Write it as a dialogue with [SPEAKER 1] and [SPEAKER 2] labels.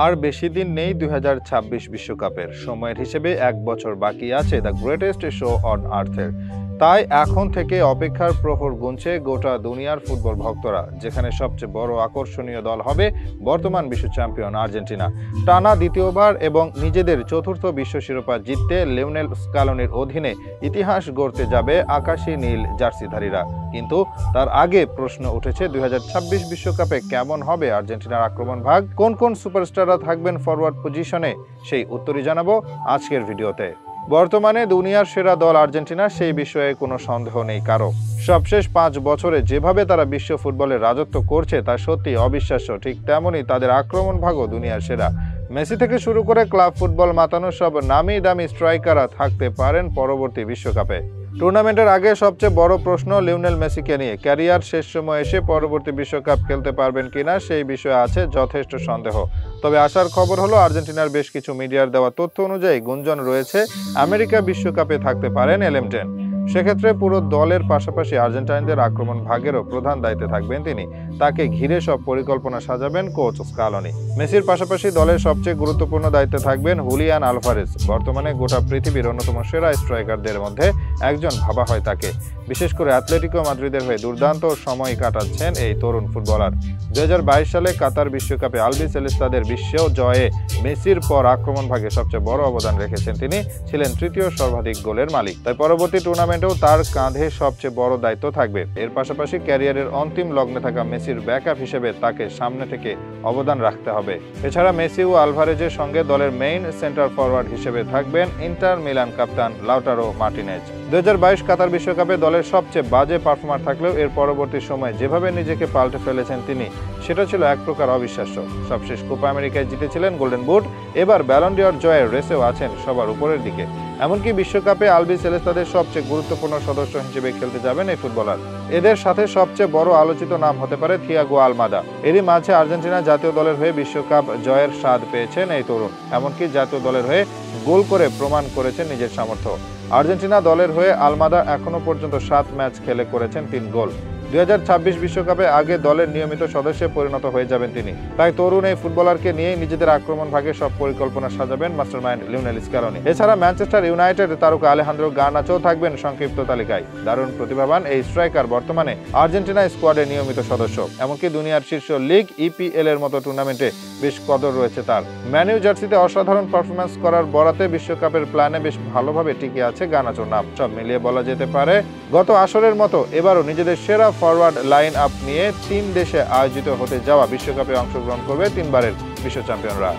[SPEAKER 1] আর বেশি দিন নেই 2026 বিশ্বকাপের। সময়ের হিসেবে 1 বছর বাকি আছে দ্য গ্রেটেস্ট শো অন আর্থের। তাই এখন থেকে অপেক্ষার প্রহর গুনছে গোটা দুনিয়ার ফুটবল ভক্তরা, যেখানে সবচেয়ে বড় আকর্ষণীয় দল হবে বর্তমান বিশ্ব চ্যাম্পিয়ন আর্জেন্টিনা। টানা দ্বিতীয়বার এবং নিজেদের চতুর্থ বিশ্ব শিরোপা জিততে লিওনেল স্কালোনির অধীনে ইতিহাস গড়তে যাবে আকাশী নীল জার্সিধারীরা। কিন্তু তার আগে প্রশ্ন উঠেছে 2026 বিশ্বকাপে কেমন হবে আর্জেন্টিনার আক্রমণ ভাগ, কোন কোন সুপারস্টাররা থাকবেন ফরওয়ার্ড পজিশনে, সেই উত্তরই জানাবো আজকের ভিডিওতে। বর্তমানে দুনিয়ার সেরা দল আর্জেন্টিনা, সেই বিষয়ে কোনো সন্দেহ নেই কারো। সবশেষ 5 বছরে যেভাবে তারা বিশ্ব ফুটবলে রাজত্ব করছে তা সত্যি অবিশ্বাস্য। ঠিক তেমনই তাদের আক্রমণ ভাগও দুনিয়ার সেরা। মেসি থেকে শুরু করে ক্লাব ফুটবল মাতানো সব নামি দামি স্ট্রাইকাররা থাকতে পারেন পরবর্তী বিশ্বকাপে। টুর্নামেন্টের আগে সবচেয়ে বড় প্রশ্ন লিওনেল মেসিকে নিয়ে। ক্যারিয়ার শেষ সময় এসে পরবর্তী বিশ্বকাপ খেলতে পারবেন কিনা সেই বিষয়ে আছে যথেষ্ট সন্দেহ। তবে আসার খবর হলো আর্জেন্টিনার বেশ কিছু মিডিয়ার দেওয়া তথ্য অনুযায়ী গুঞ্জন রয়েছে আমেরিকা বিশ্বকাপে থাকতে পারেন এলএম10। সেক্ষেত্রে পুরো দলের পাশাপাশি আর্জেন্টাইনদের আক্রমণ ভাগেরও প্রধান দায়িত্বে থাকবেন তিনি। তাকে ঘিরে সব পরিকল্পনা সাজাবেন কোচ স্কালোনি। মেসির পাশাপাশি দলের সবচেয়ে গুরুত্বপূর্ণ দায়িত্বে থাকবেন হুলিয়ান আলভারেজ। বর্তমানে গোটা পৃথিবীর অন্যতম সেরা স্ট্রাইকারদের মধ্যে একজন ভাবা হয় তাকে। বিশেষ করে অ্যাটলেটিকো মাদ্রিদের হয়ে দুর্দান্ত সময় কাটাচ্ছেন এই তরুণ ফুটবলার। 2022 সালে কাতার বিশ্বকাপে আলবি সেলেস্তাদের বিশ্ব জয়ে মেসির পর আক্রমণ ভাগে সবচেয়ে বড় অবদান রেখেছেন তিনি। ছিলেন তৃতীয় সর্বাধিক গোলের মালিক। তাই পরবর্তী টুর্নামেন্টেও তার কাঁধে সবচেয়ে বড় দায়িত্ব থাকবে। এর পাশাপাশি ক্যারিয়ারের অন্তিম লগ্নে থাকা মেসির ব্যাকআপ হিসেবে তাকে সামনে থেকে অবদান রাখতে হবে। এছাড়া মেসি ও আলভারেজের সঙ্গে দলের মেইন সেন্টার ফরওয়ার্ড হিসেবে থাকবেন ইন্টার মিলান কাপ্তান লাউটারো মার্টিনেজ। 2022 কাতার বিশ্বকাপে দলের সবচেয়ে বাজে পারফর্মার থাকলেও এর পরবর্তী সময়ে যেভাবে নিজেকে পাল্টে ফেলেছেন তিনি, সেটা ছিল এক প্রকার অবিশ্বাস্য। সবশেষ কোপা আমেরিকায় জিতেছিলেন গোল্ডেন বুট। এবার ব্যালন ডি'অর জয়ের রেসেও আছেন সবার উপরের দিকে। এমনকি বিশ্বকাপে আলবি সেলেস্তাদের সবচেয়ে গুরুত্বপূর্ণ সদস্য হিসেবে খেলতে যাবেন এই ফুটবলার। এদের সাথে সবচেয়ে বড় আলোচিত নাম হতে পারে থিয়াগো আলমাদা। এরই মাঝে আর্জেন্টিনা জাতীয় দলের হয়ে বিশ্বকাপ জয়ের স্বাদ পেয়েছেন এই তরুণ। এমনকি জাতীয় দলের হয়ে গোল করে প্রমাণ করেছেন নিজের সামর্থ্য। আর্জেন্টিনা দলের হয়ে আলমাদা এখনো পর্যন্ত 7 ম্যাচ খেলে করেছেন 3 গোল। 2026 বিশ্বকাপে আগে দলের নিয়মিত সদস্যে পরিণত হয়ে যাবেন তিনি। তাই তরুণ এই ফুটবলারকে নিয়ে নিজেদের আক্রমণ ভাগে সব পরিকল্পনা সাজাবেন মাস্টারমাইন্ড লিওনেল স্কালোনি। এছাড়া ম্যানচেস্টার ইউনাইটেড তারকা আলেহান্দ্রো গার্নাচো থাকবেন সংক্ষিপ্ত তালিকায়। দারুণ প্রতিভাবান এই স্ট্রাইকার বর্তমানে আর্জেন্টিনা স্কোয়াডের নিয়মিত সদস্য। এমনকি দুনিয়ার শীর্ষ লিগ ইপিএল এর মতো টুর্নামেন্টে বেশ কদর রয়েছে তার। ম্যানিউ জার্সিতে অসাধারণ পারফরম্যান্স করার বরাতে বিশ্বকাপের প্ল্যানে বেশ ভালোভাবে টিকে আছে গার্নাচোর নাম। সব মিলিয়ে বলা যেতে পারে গত আসরের মতো এবারও নিজেদের সেরা ফরওয়ার্ড লাইন আপ নিয়ে 3 দেশে আয়োজিত হতে যাওয়া বিশ্বকাপে অংশগ্রহণ করবে 3 বারের বিশ্ব চ্যাম্পিয়নরা।